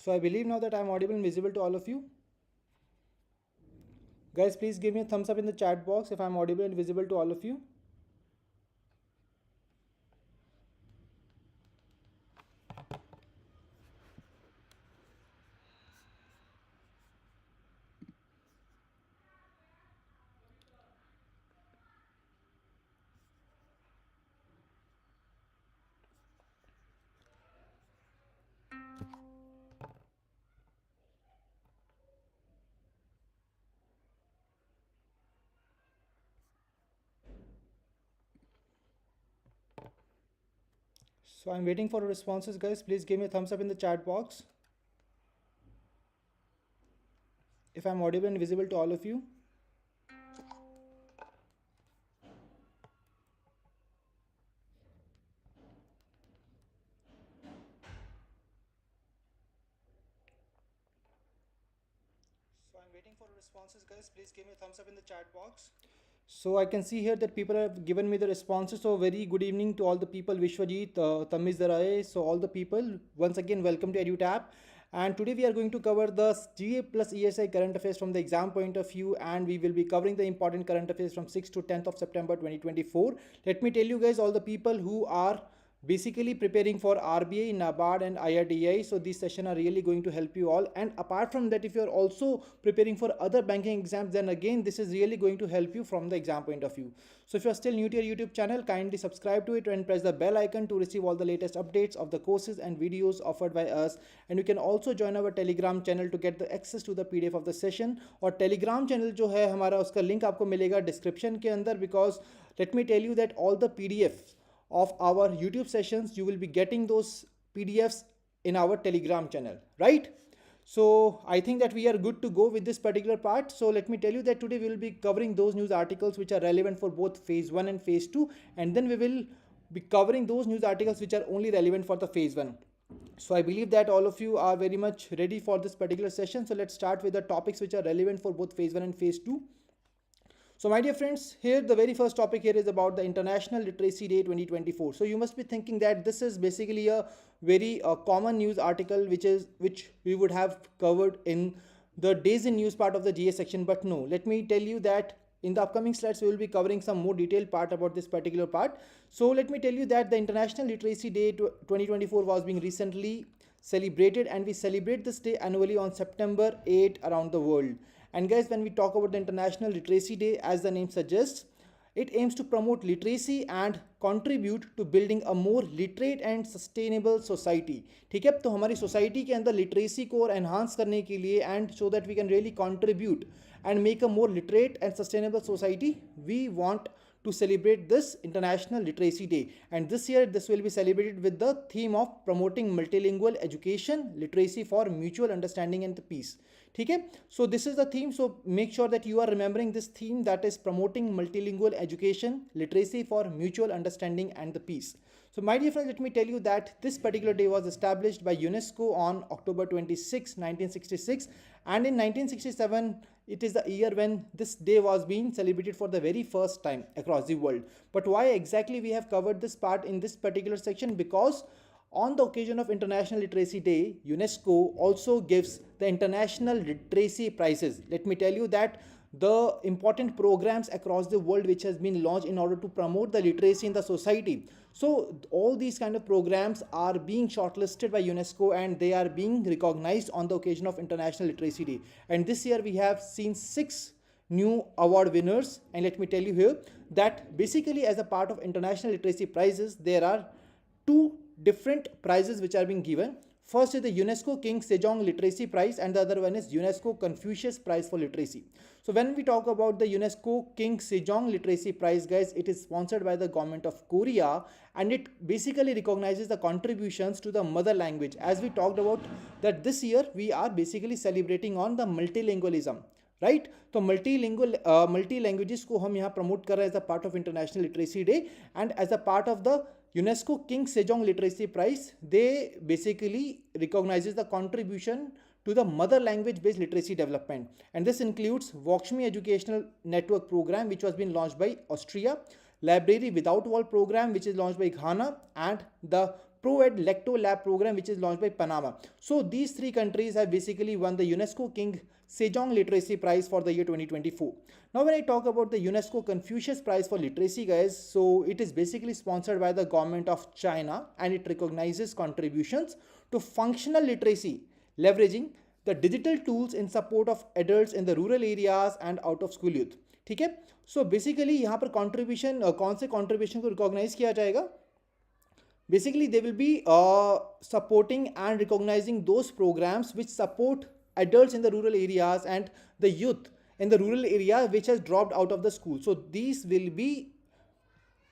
So I believe now that I am audible and visible to all of you. Guys, please give me a thumbs up in the chat box if I am audible and visible to all of you. So I'm waiting for responses, guys. Please give me a thumbs up in the chat box if I'm audible and visible to all of you. So I'm waiting for responses, guys. Please give me a thumbs up in the chat box. So I can see here that people have given me the responses. So very good evening to all the people. Vishwajit, Tamiz Darai. So all the people, once again, welcome to EduTap. And today we are going to cover the GA plus ESI current affairs from the exam point of view, and we will be covering the important current affairs from 6th to 10th of September 2024. Let me tell you guys, all the people who are basically preparing for RBI, NABARD and IRDAI. So these sessions are really going to help you all. And apart from that, if you're also preparing for other banking exams, then again, this is really going to help you from the exam point of view. So if you're still new to your YouTube channel, kindly subscribe to it and press the bell icon to receive all the latest updates of the courses and videos offered by us. And you can also join our Telegram channel to get the access to the PDF of the session. और Telegram channel जो है हमारा, उसका link आपको मिलेगा description के अंदर, because let me tell you that all the PDFs of our YouTube sessions, you will be getting those PDFs in our Telegram channel, right? So I think that we are good to go with this particular part. So let me tell you that today we will be covering those news articles which are relevant for both phase 1 and phase 2, and then we will be covering those news articles which are only relevant for the phase 1. So I believe that all of you are very much ready for this particular session. So let's start with the topics which are relevant for both phase 1 and phase 2. So my dear friends, here the very first topic here is about the International Literacy Day 2024. So you must be thinking that this is basically a very common news article which we would have covered in the days in news part of the GA section, but no, let me tell you that in the upcoming slides we will be covering some more detailed part about this particular part. So let me tell you that the International Literacy Day 2024 was being recently celebrated, and we celebrate this day annually on September 8 around the world. And guys, when we talk about the International Literacy Day, as the name suggests, it aims to promote literacy and contribute to building a more literate and sustainable society. ठीक है, तो हमारी society के अंदर literacy को और enhance करने के लिए, and so that we can really contribute and make a more literate and sustainable society, we want to celebrate this International Literacy Day. And this year this will be celebrated with the theme of promoting multilingual education, literacy for mutual understanding and peace. ठीक है, so this is the theme. So make sure that you are remembering this theme, that is promoting multilingual education, literacy for mutual understanding and the peace. So my dear friends, let me tell you that this particular day was established by UNESCO on October 26, 1966, and in 1967 it is the year when this day was being celebrated for the very first time across the world. But why exactly we have covered this part in this particular section? Because on the occasion of International Literacy Day, UNESCO also gives the International Literacy Prizes. Let me tell you that the important programs across the world which has been launched in order to promote the literacy in the society. So all these kind of programs are being shortlisted by UNESCO, and they are being recognized on the occasion of International Literacy Day. And this year we have seen 6 new award winners. And let me tell you here that basically as a part of International Literacy Prizes, there are 2 different prizes which are being given. First is the UNESCO King Sejong Literacy Prize, and the other one is UNESCO Confucius Prize for Literacy. So when we talk about the UNESCO King Sejong Literacy Prize, guys, it is sponsored by the government of Korea, and it basically recognizes the contributions to the mother language. As we talked about that this year we are basically celebrating on the multilingualism, right तो multi languages को हम यहाँ promote कर रहे हैं as a part of international literacy day and as a part of the UNESCO King Sejong Literacy Prize. They basically recognizes the contribution to the mother language based literacy development, and this includes Walkshme Educational Network program which was been launched by Austria, Library Without Wall program which is launched by Ghana, and the Pro-Ed Lecto Lab program, which is launched by Panama. So these three countries have basically won the UNESCO King Sejong Literacy Prize for the year 2024. Now when I talk about the UNESCO Confucius Prize for Literacy, guys, so it is basically sponsored by the government of China, and it recognizes contributions to functional literacy, leveraging the digital tools in support of adults in the rural areas and out of school youth. ठीक है, so basically यहाँ पर contribution कौन से contribution को recognise किया जाएगा? Basically they will be supporting and recognizing those programs which support adults in the rural areas and the youth in the rural area which has dropped out of the school. So these will be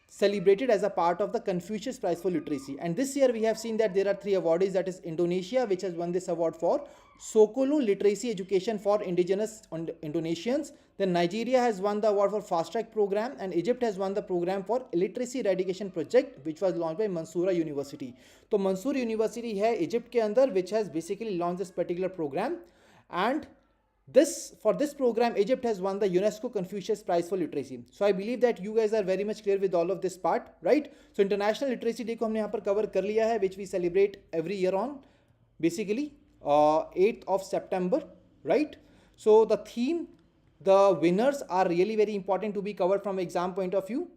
celebrated as a part of the Confucius Prize for Literacy. And this year we have seen that there are three awardees, that is Indonesia, which has won this award for Sokolo Literacy Education for Indigenous Indonesians. Then Nigeria has won the award for Fast Track Program, and Egypt has won the program for Illiteracy Eradication Project, which was launched by Mansoura University. So Mansour University है Egypt के अंदर, which has basically launched this particular program, and for this program Egypt has won the UNESCO Confucius Prize for Literacy. So I believe that you guys are very much clear with all of this part, right? So International Literacy Day को हमने यहाँ पर cover कर लिया है, which we celebrate every year on basically 8th of September, right? So the theme, the winners are really very important to be covered from exam point of view.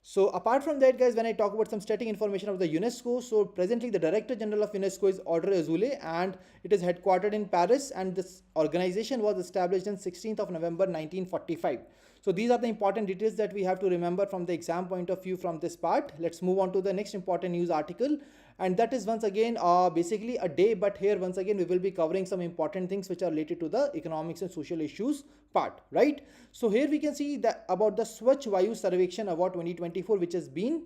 So apart from that, guys, when I talk about some static information of the UNESCO, so presently the Director General of UNESCO is Audrey Azoulay, and it is headquartered in Paris, and this organization was established on 16th of November 1945. So these are the important details that we have to remember from the exam point of view from this part. Let's move on to the next important news article, and that is once again basically a day, but here once again we will be covering some important things which are related to the economics and social issues part, right? So here we can see that about the Swachh Vayu Sarvekshan Award 2024, which has been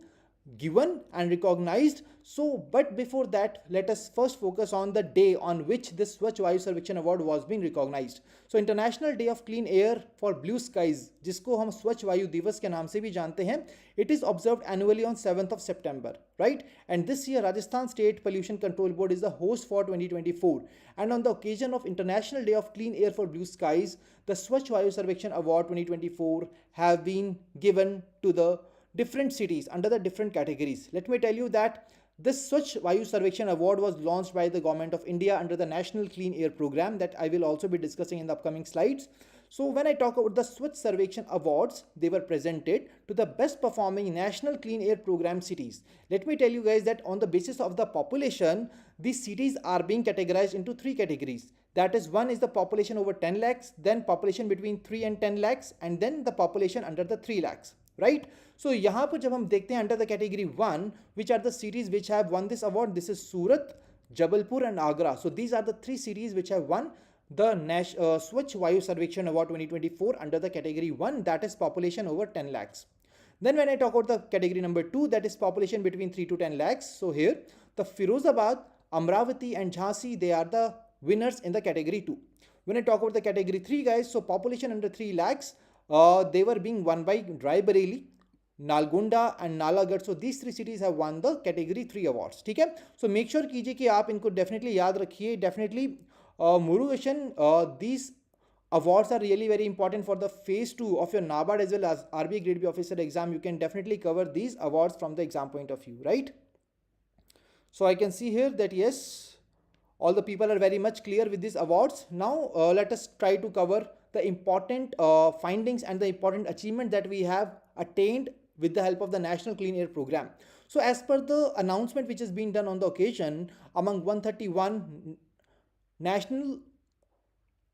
given and recognized. So but before that, let us first focus on the day on which this Swachh Vayu Sarvekshan Award was being recognized. So International Day of Clean Air for Blue Skies, जिसको हम स्वच्छ वायु दिवस के नाम से भी जानते हैं, it is observed annually on 7th of September, right? And this year Rajasthan State Pollution Control Board is the host for 2024, and on the occasion of International Day of Clean Air for Blue Skies, the Swachh Vayu Sarvekshan Award 2024 have been given to the different cities under the different categories. Let me tell you that this Swachh Vayu Sarvekshan Award was launched by the Government of India under the National Clean Air Program that I will also be discussing in the upcoming slides. So when I talk about the Swachh Sarvekshan Awards, they were presented to the best performing National Clean Air Program cities. Let me tell you guys that on the basis of the population, these cities are being categorized into three categories. That is, one is the population over 10 lakhs, then population between 3 and 10 lakhs, and then the population under the 3 lakhs. Right? So यहाँ पर जब हम देखते हैं under the category 1, which are the cities which have won this award, this is Surat, Jabalpur and Agra. So these are the three cities which have won the Swachh Vayu Sarvekshan Award 2024 under the category 1, that is population over 10 lakhs. Then when I talk about the category number 2, that is population between 3 to 10 lakhs. So here the Firozabad, Amravati and Jhansi, they are the winners in the category 2. When I talk about the category 3, guys, so population under 3 lakhs, they were being won by Raebareli, Nalgonda and Nalagarh. So these three cities have won the category 3 awards. ठीक है? So make sure कीजिए कि आप इनको definitely याद रखिए. Definitely Murugashan, these awards are really very important for the phase 2 of your NABARD as well as RBI Grade B officer exam. You can definitely cover these awards from the exam point of view, right? So I can see here that yes, all the people are very much clear with these awards. Now let us try to cover the important findings and the important achievement that we have attained with the help of the National Clean Air Program. So as per the announcement which has been done on the occasion, among 131 National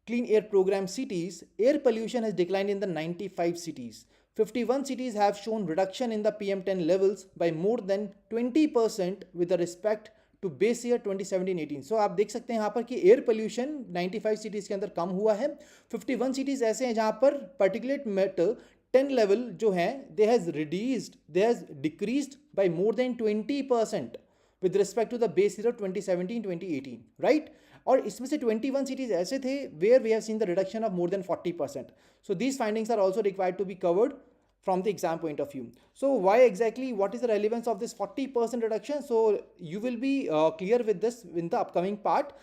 Clean Air Program cities, air pollution has declined in the 95 cities. 51 cities have shown reduction in the PM10 levels by more than 20% with respect to base year 2017-18. सो आप देख सकते हैं यहाँ पर कि air pollution 95 cities के अंदर कम हुआ है. 51 सिटीज़ ऐसे हैं जहाँ पर पार्टिकुलेट मैटर 10 लेवल जो हैं they has decreased by more than 20% with respect to the base year 2017-2018, right? और इसमें से 21 सिटीज़ ऐसे थे where we have seen the reduction of more than 40%. So these findings are also required to be covered from the exam point of view. So why exactly, what is the relevance of this 40% reduction? So you will be clear with this in the upcoming part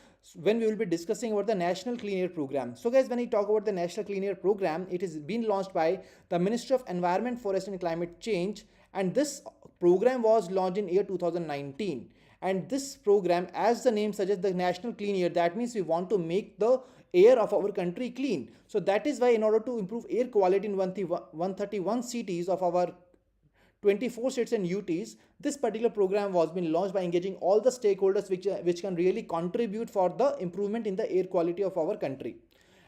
when we will be discussing about the National Clean Air Program. So guys, when I talk about the National Clean Air Program, it has been launched by the Ministry of Environment, Forest and Climate Change, and this program was launched in year 2019. And this program, as the name suggests, the National Clean Air, that means we want to make the air of our country clean. So that is why in order to improve air quality in 131 cities of our 24 states and UTs, this particular program was been launched by engaging all the stakeholders which can really contribute for the improvement in the air quality of our country.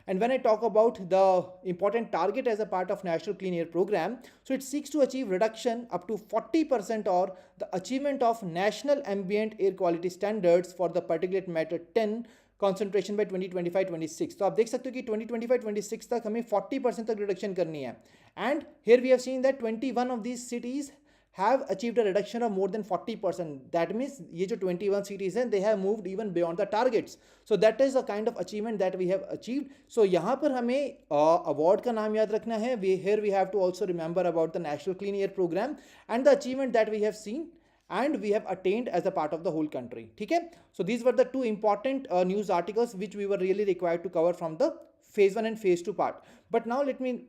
And when I talk about the important target as a part of National Clean Air Program, so it seeks to achieve reduction up to 40% or the achievement of national ambient air quality standards for the particulate matter 10 concentration by 2025-26. तो आप देख सकते हो कि 2025-26 तक हमें 40% तक reduction करनी है. And here we have seen that 21 of these cities have achieved a reduction of more than 40%. That means ये जो 21 cities हैं, they have moved even beyond the targets. So that is a kind of achievement that we have achieved. So यहाँ पर हमें award का नाम याद रखना है. Here we have to also remember about the National Clean Air Program and the achievement that we have seen and we have attained as a part of the whole country. Okay? So these were the two important news articles which we were really required to cover from the phase 1 and phase 2 part. But now let me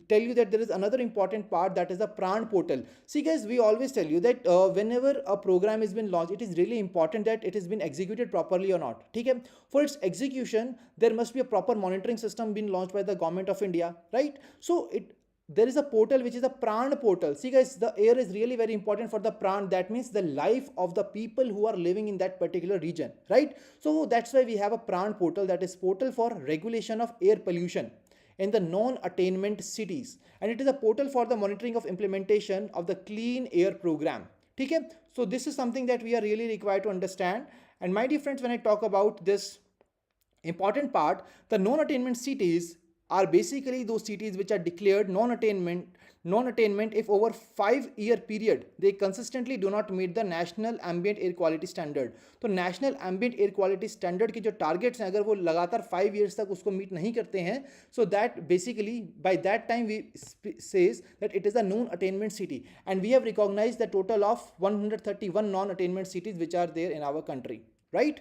tell you that there is another important part, that is the PRAN portal. See guys, we always tell you that whenever a program has been launched, it is really important that it has been executed properly or not. Okay? For its execution, there must be a proper monitoring system being launched by the government of India, right? So there is a portal which is a PRAN portal. See guys, the air is really very important for the PRAN. That means the life of the people who are living in that particular region, right? So that's why we have a PRAN portal, that is portal for regulation of air pollution in the non-attainment cities, and it is a portal for the monitoring of implementation of the clean air program. Okay? So this is something that we are really required to understand. And my dear friends, when I talk about this important part, the non-attainment cities are basically those cities which are declared non-attainment if over 5-year period they consistently do not meet the national ambient air quality standard. तो national ambient air quality standard के जो targets हैं, अगर वो लगातार 5 years तक उसको meet नहीं करते हैं, so that basically by that time we says that it is a non-attainment city, and we have recognized the total of 131 non-attainment cities which are there in our country, right?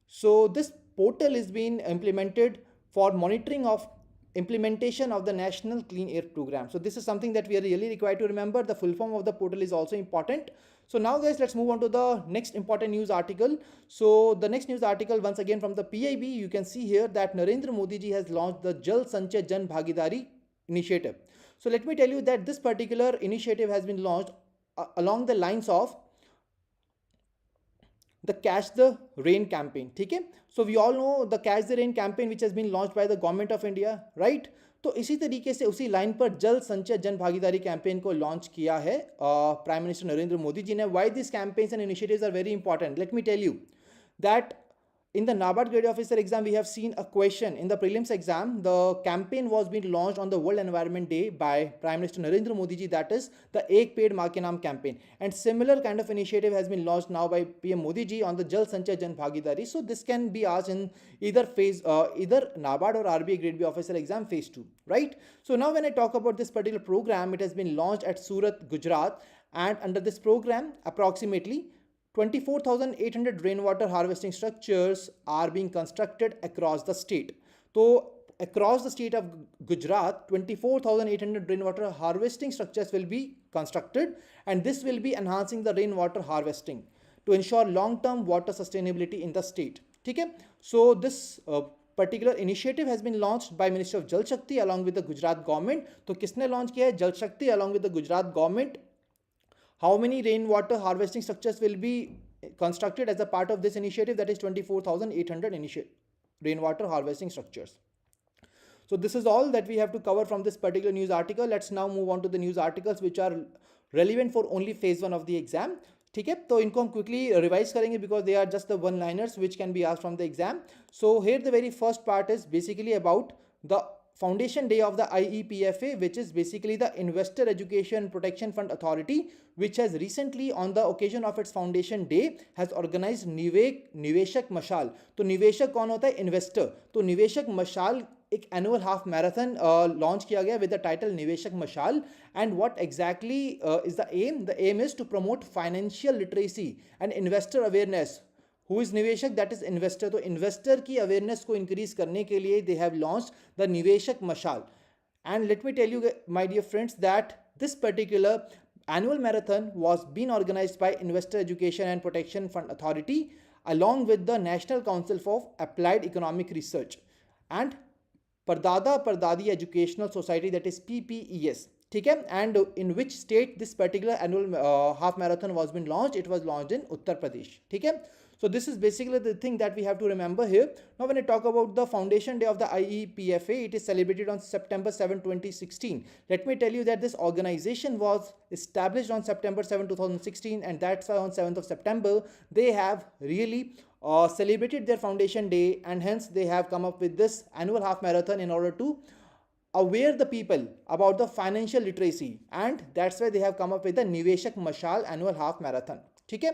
So this portal is being implemented for monitoring of implementation of the National Clean Air Program. So this is something that we are really required to remember. The full form of the portal is also important. So now guys, let's move on to the next important news article. So the next news article, once again from the PIB, you can see here that Narendra Modi ji has launched the Jal Sanchay Jan Bhagidari initiative. So let me tell you that this particular initiative has been launched along the lines of the Catch the Rain campaign. Okay? So we all know the Catch the Rain campaign which has been launched by the government of India, right? तो इसी तरीके से उसी line पर जल संचय जन भागीदारी कैंपेन को लॉन्च किया है प्राइम मिनिस्टर नरेंद्र मोदी जी ने. Why these campaigns and initiatives are very important? Let me tell you that in the NABARD Grade Officer exam, we have seen a question in the prelims exam. The campaign was being launched on the World Environment Day by Prime Minister Narendra Modi ji, that is the Ek Ped Maa Ke Naam campaign. And similar kind of initiative has been launched now by PM Modi ji on the Jal Sanchay Jan Bhagidari. So this can be asked in either NABARD or RBI Grade B Officer exam phase 2, right? So now when I talk about this particular program, it has been launched at Surat, Gujarat, and under this program, approximately 24,800 rainwater harvesting structures are being constructed across the state. So across the state of Gujarat, 24,800 rainwater harvesting structures will be constructed, and this will be enhancing the rainwater harvesting to ensure long-term water sustainability in the state. Okay? So this particular initiative has been launched by Ministry of Jal Shakti along with the Gujarat government. तो किसने launch किया है? Jal Shakti along with the Gujarat government. How many rainwater harvesting structures will be constructed as a part of this initiative? That is 24,800 rainwater harvesting structures. So this is all that we have to cover from this particular news article. Let's now move on to the news articles which are relevant for only phase 1 of the exam. ठीक है, तो इनको हम quickly revise करेंगे because they are just the one-liners which can be asked from the exam. So here the very first part is basically about the foundation day of the IEPFA, which is basically the Investor Education Protection Fund Authority, which has recently on the occasion of its foundation day has organized निवेशक मशाल. तो निवेशक कौन होता है? Investor. तो निवेशक मशाल एक एनुअल हाफ मैराथन लॉन्च किया गया with the title Niveshak Mashaal. And what exactly is the aim? The aim is to promote financial literacy and investor awareness. Who is Niveshak? That is investor. तो इन्वेस्टर की अवेयरनेस को increase करने के लिए they have launched the Niveshak Mashaal. And let me tell you my dear friends that this particular annual marathon was being organized by Investor Education and Protection Fund Authority along with the National Council for Applied Economic Research and Pardada Pardadi Educational Society, that is PPES. Okay? And in which state this particular annual half marathon was been launched? It was launched in Uttar Pradesh. Okay? So this is basically the thing that we have to remember here. Now when I talk about the foundation day of the IEPFA, it is celebrated on September 7, 2016. Let me tell you that this organization was established on September 7, 2016, and that's why on 7th of September they have really celebrated their foundation day, and hence they have come up with this annual half marathon in order to aware the people about the financial literacy, and that's why they have come up with the Niveshak Mashal annual half marathon. Okay?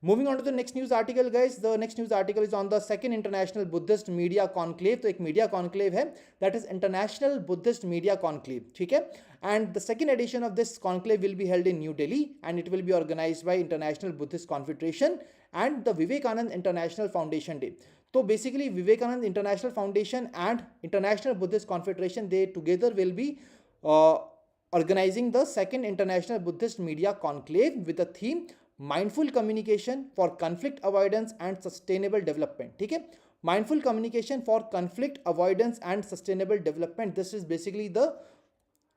Moving on to the next news article, guys. The next news article is on the second international Buddhist media conclave. तो एक media conclave है, that is International Buddhist Media Conclave. ठीक है? And the second edition of this conclave will be held in New Delhi, and it will be organized by International Buddhist Confederation and the Vivekanand International Foundation Day. So basically Vivekanand International Foundation and International Buddhist Confederation, they together will be organizing the second International Buddhist Media Conclave with the theme Mindful Communication for Conflict Avoidance and Sustainable Development. ठीक है? Mindful Communication for Conflict Avoidance and Sustainable Development. This is basically the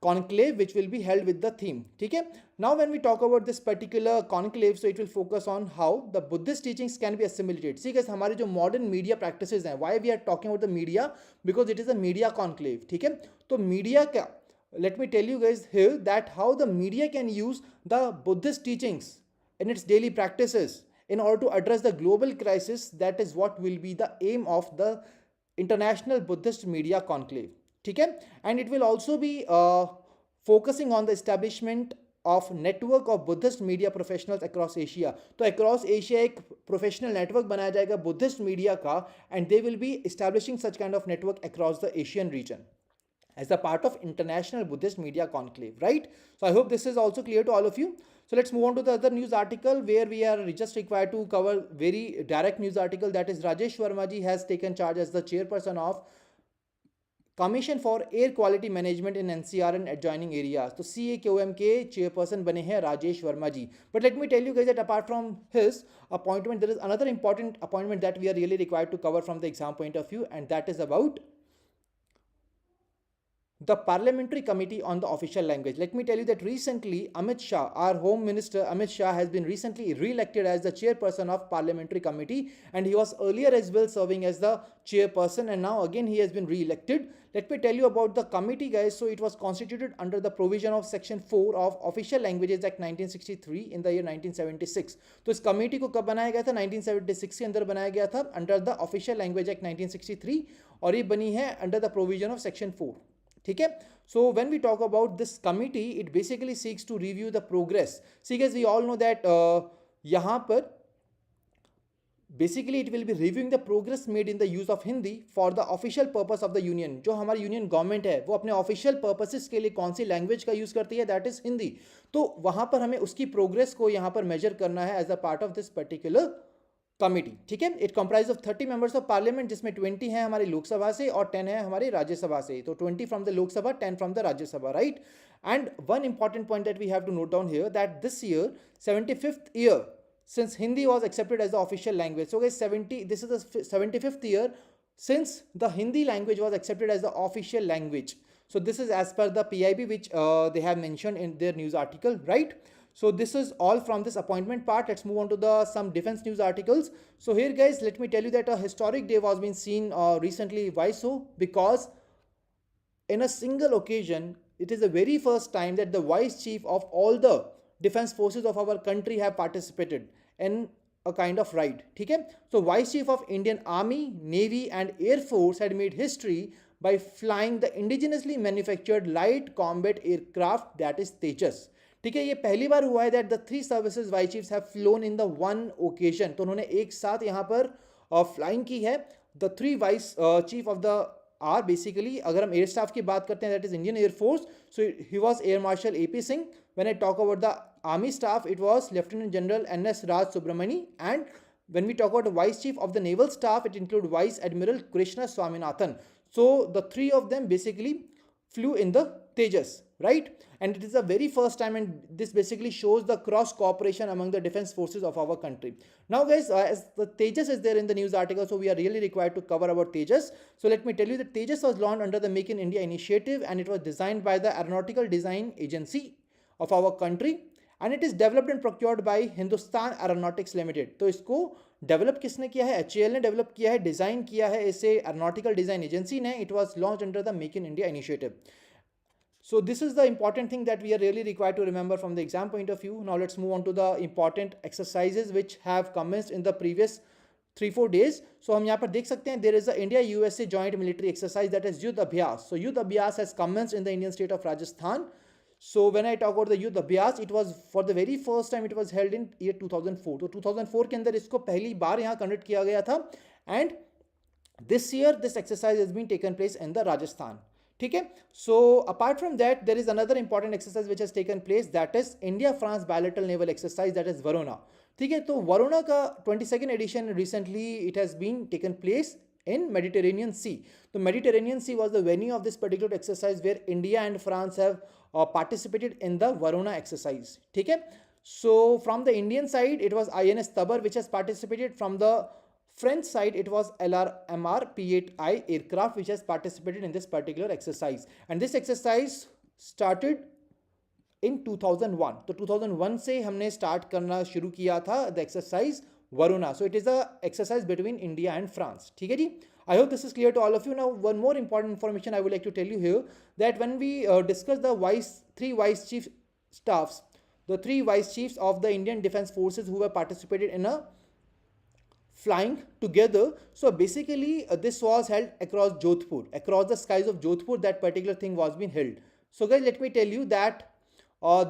conclave which will be held with the theme. ठीक है? Now when we talk about this particular conclave, so it will focus on how the Buddhist teachings can be assimilated. See guys, हमारे जो modern media practices हैं, why we are talking about the media? Because it is a media conclave. ठीक है? तो media क्या? Let me tell you guys here that how the media can use the Buddhist teachings in its daily practices in order to address the global crisis. That is what will be the aim of the International Buddhist Media Conclave. ठीक है? And it will also be focusing on the establishment of network of Buddhist media professionals across Asia. तो across Asia एक professional network बनाया जाएगा Buddhist media का, and they will be establishing such kind of network across the Asian region as a part of International Buddhist Media Conclave, right? So I hope this is also clear to all of you. So let's move on to the other news article where we are just required to cover very direct news article, that is Rajesh Verma ji has taken charge as the chairperson of Commission for Air Quality Management in NCR and adjoining areas. तो CAQM के chairperson बने हैं राजेश वर्मा जी. But let me tell you guys that apart from his appointment, there is another important appointment that we are really required to cover from the exam point of view, and that is about the Parliamentary Committee on the Official Language. Let me tell you that recently Amit Shah, our Home Minister Amit Shah, has been recently re-elected as the chairperson of Parliamentary Committee, and he was earlier as well serving as the chairperson, and now again he has been re-elected. Let me tell you about the committee, guys. So it was constituted under the provision of Section 4 of Official Languages Act 1963 in the year 1976. तो इस committee को कब बनाया गया था? 1976 के अंदर बनाया गया था under the official language act 1963, और ये बनी है under the provision of section 4. ठीक है? So when we talk about this committee, it basically seeks to review the progress. See guys, we all know that यहाँ पर basically it will be reviewing the progress made in the use of Hindi for the official purpose of the union. जो हमारी union government है वो अपने official purposes के लिए कौन सी लैंग्वेज का यूज़ करती है? That is Hindi. तो वहाँ पर हमें उसकी प्रोग्रेस को यहाँ पर मेजर करना है as a part of this particular committee. ठीक है? It comprise of 30 members of parliament, जिसमें 20 हैं हमारी लोकसभा से और 10 है हमारी राज्यसभा से. तो 20 from the Lok Sabha, 10 from the Rajya Sabha, right? And one important point that we have to note down here that this year 75th year since Hindi was accepted as the official language. So guys, this is the 75th year since the Hindi language was accepted as the official language. So this is as per the PIB which they have mentioned in their news article, right? So this is all from this appointment part. Let's move on to the some defense news articles. So here guys, let me tell you that a historic day was being seen recently. Why so? Because in a single occasion, it is the very first time that the vice chief of all the defense forces of our country have participated in a kind of ride. ठीक है? So vice chief of Indian Army, Navy and Air Force had made history by flying the indigenously manufactured light combat aircraft, that is Tejas. ठीक है? ये पहली बार हुआ है that the three services vice chiefs have flown in the one occasion. तो उन्होंने एक साथ यहाँ पर फ्लाइंग की है. The three vice chief of the are basically, अगर हम एयर स्टाफ की बात करते हैं, that is Indian Air Force. So he was Air Marshal AP Singh. When I talk about the Army staff, it was Lieutenant General NS Raj Subramani. And when we talk about the Vice Chief of the Naval Staff, it includes Vice Admiral Krishna Swaminathan. So the three of them basically flew in the Tejas, right? And it is the very first time, and this basically shows the cross cooperation among the defense forces of our country. Now guys, as the Tejas is there in the news article, so we are really required to cover about Tejas. So let me tell you that Tejas was launched under the Make in India initiative, and it was designed by the Aeronautical Design Agency of our country, and it is developed and procured by Hindustan Aeronautics Limited. तो इसको develop किसने किया है? HAL ने develop किया है, design किया है इसे एरोनॉटिकल डिजाइन एजेंसी ने. It was launch under the make in India initiative. So this is the important thing that we are really required to remember from the exam point of view. Now let's move on to the important exercises which have commenced in the previous 3-4 days. So हम यहाँ पर देख सकते हैं there is a India USA joint military exercise, that is Yudh Abhyas. So Yudh Abhyas has commenced in the Indian state of Rajasthan. So when I talk about the Yudh Abhyas, it was for the very first time it was held in year 2004. तो 2004 के अंदर इसको पहली बार यहाँ conduct किया गया था, and this year this exercise has been taken place in the Rajasthan. ठीक है. So apart from that, there is another important exercise which has taken place, that is India-France bilateral naval exercise, that is Varuna. ठीक है. तो Varuna का 22nd edition recently it has been taken place in Mediterranean Sea. So Mediterranean Sea was the venue of this particular exercise where India and France have participated in the Varuna exercise. ठीक है. So from the Indian side it was INS Tabar which has participated. From the French side it was LRMR P8I aircraft which has participated in this particular exercise, and this exercise started in 2001. तो 2001 से हमने start करना शुरू किया था the exercise Varuna. So it is a exercise between India and France. ठीक है जी. I hope this is clear to all of you. Now one more important information I would like to tell you here, that when we discuss the three vice chief staffs, the three vice chiefs of the Indian Defence Forces who have participated in a flying together. So basically this was held across Jodhpur, across the skies of Jodhpur, that particular thing was being held. So guys, let me tell you that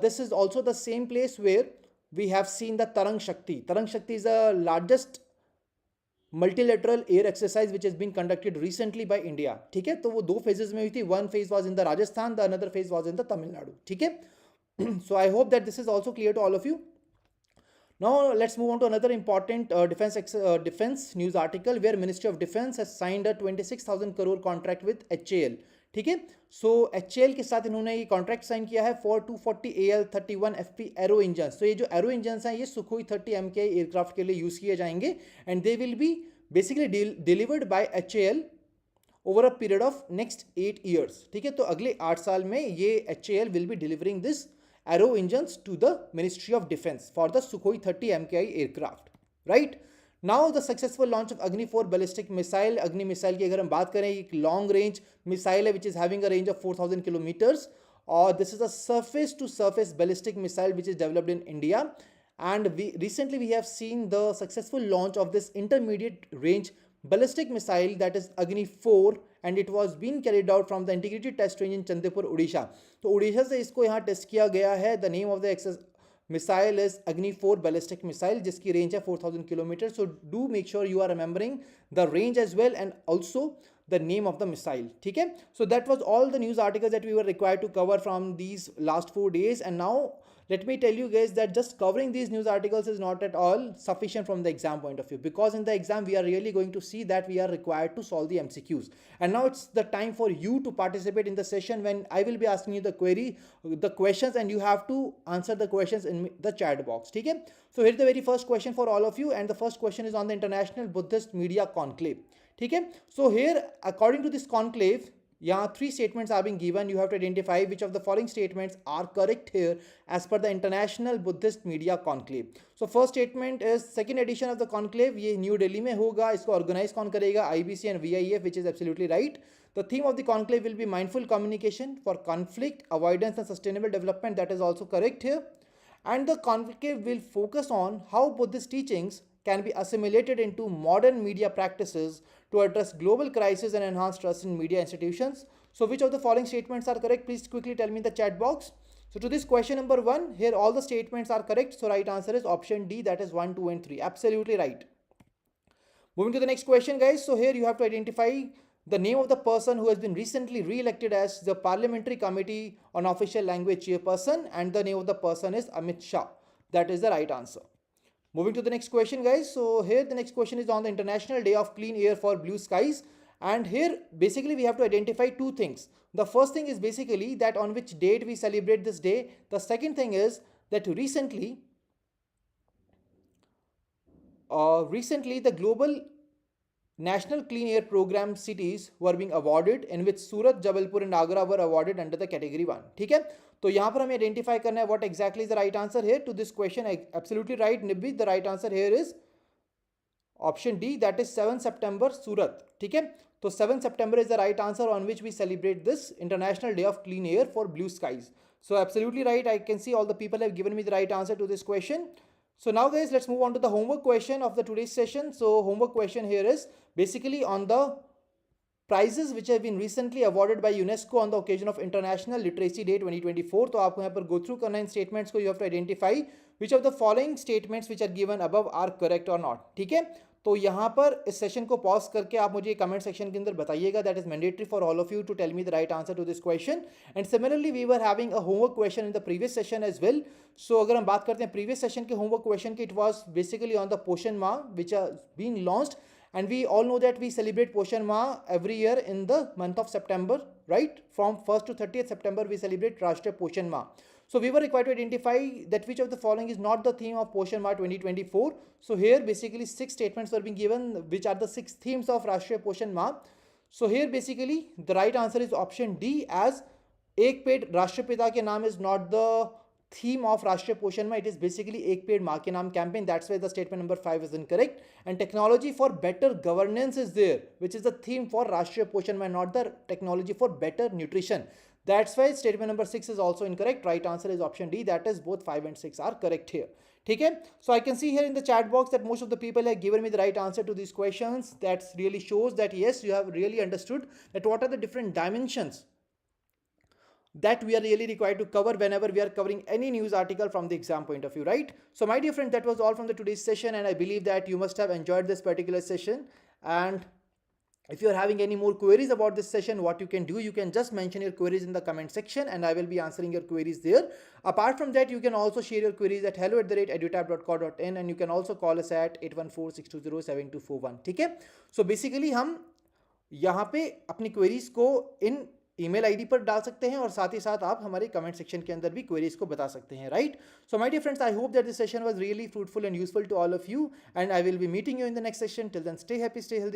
this is also the same place where we have seen the Tarang Shakti. Tarang Shakti is the largest multilateral air exercise which has been conducted recently by India. ठीक है. तो वो दो phases में हुई थी. One phase was in the Rajasthan, the another phase was in the Tamil Nadu. ठीक है. So I hope that this is also clear to all of you. Now let's move on to another important defense news article where Ministry of Defence has signed a 26,000 crore contract with HAL. ठीक है. So HAL के साथ इन्होंने ये contract sign किया है for 240 AL-31FP arrow engine. तो ये जो एरो इंजन्स हैं ये सुखोई 30 MKI एयरक्राफ्ट के लिए यूज किए जाएंगे, and they will be basically delivered by HAL over a period of next 8 years. ठीक है. तो अगले 8 साल में ये HAL will be delivering this arrow engines to the Ministry of Defence for the Sukhoi 30 MKI aircraft. Right now the successful launch of Agni 4 ballistic missile. Agni missile की अगर हम बात करें, एक long range missile है which is having a range of 4,000 kilometers, or this is a surface to surface ballistic missile which is developed in India, and recently we have seen the successful launch of this intermediate range ballistic missile, that is Agni 4, and it was being carried out from the integrated test range in Chandipur, Odisha. तो उड़ीसा से इसको यहाँ test किया गया है. The name of the missile is Agni 4 ballistic missile, जिसकी range है 4,000 kilometer. So do make sure you are remembering the range as well and also the name of the missile. ठीक है. So that was all the news articles that we were required to cover from these last 4 days, and now let me tell you guys that just covering these news articles is not at all sufficient from the exam point of view, because in the exam we are really going to see that we are required to solve the MCQs, and now it's the time for you to participate in the session when I will be asking you the questions, and you have to answer the questions in the chat box. ठीक है. So here's the very first question for all of you, and the first question is on the International Buddhist Media Conclave. ठीक है. So here according to this conclave, यहाँ 3 statements are being given. You have to identify which of the following statements are correct here as per the International Buddhist Media Conclave. So first statement is second edition of the conclave ये new Delhi में होगा. इसको organise कौन करेगा? IBC and VIF, which is absolutely right. The theme of the conclave will be mindful communication for conflict avoidance and sustainable development. That is also correct here. And the conclave will focus on how Buddhist teachings can be assimilated into modern media practices to address global crisis and enhance trust in media institutions. So which of the following statements are correct? Please quickly tell me in the chat box. So to this question number 1, here all the statements are correct. So right answer is option D, that is 1, 2 and 3. Absolutely right. Moving to the next question guys. So here you have to identify the name of the person who has been recently re-elected as the Parliamentary Committee on Official Language chairperson, and the name of the person is Amit Shah. That is the right answer. Moving to the next question guys. So here the next question is on the International Day of Clean Air for Blue Skies, And here basically we have to identify two things. The first thing is basically that on which date we celebrate this day. The second thing is that recently the global National Clean Air Program cities were being awarded, in which Surat, Jabalpur and Agra were awarded under the category 1. ठीक है, तो यहाँ पर हमें identify करना है what exactly is the right answer here to this question. Absolutely right, Nibbi. The right answer here is option D, that is 7 September, Surat. ठीक है, तो 7 September is the right answer on which we celebrate this International Day of Clean Air for Blue Skies. So absolutely right. I can see all the people have given me the right answer to this question. So now guys, let's move on to the homework question of the today's session. So homework question here is basically on the prizes which have been recently awarded by UNESCO on the occasion of International Literacy Day 2024. तो आपको यहाँ पर go through करना इन statements को. You have to identify which of the following statements which are given above are correct or not. ठीक है, तो यहाँ पर इस सेशन को पॉज करके आप मुझे कमेंट सेक्शन के अंदर बताइएगा. That is mandatory for all of you to tell me the right answer to this question. And similarly we were having a homework question in the previous session as well. So अगर हम बात करते हैं previous session के homework question की, it was basically on the Poshan Maah which are being launched. And we all know that we celebrate Poshan Mah every year in the month of September, right? From 1st to 30th September, we celebrate Rashtriya Poshan Mah. So we were required to identify that which of the following is not the theme of Poshan Mah 2024. So here basically 6 statements were being given, which are the 6 themes of Rashtriya Poshan Mah. So here basically the right answer is option D, as Ek Ped Rashtrapita ke naam is not the theme of Rashtriya Poshan Mah. It is basically Ek Ped Maa Ke Naam campaign. That's why the statement number 5 is incorrect. And technology for better governance is there, which is the theme for Rashtriya Poshan Mah, not the technology for better nutrition. That's why statement number 6 is also incorrect. Right answer is option D. That is both 5 and 6 are correct here. Okay, so I can see here in the chat box that most of the people have given me the right answer to these questions. That really shows that yes, you have really understood that what are the different dimensions that we are really required to cover whenever we are covering any news article from the exam point of view, right? So my dear friends, that was all from the today's session, and I believe that you must have enjoyed this particular session. And if you are having any more queries about this session, what you can do, you can just mention your queries in the comment section and I will be answering your queries there. Apart from that, you can also share your queries at hello@edutap.co.in, and you can also call us at 8146207241. ठीक है, so basically हम यहाँ पे अपनी queries को in email ID पर डाल सकते हैं और साथ ही साथ आप हमारे कमेंट सेक्शन के अंदर भी क्वेरीज को बता सकते हैं, right? So my dear friends, I hope that this session was really fruitful and useful to all of you, and I will be meeting you in the next session. Till then, stay happy, stay healthy.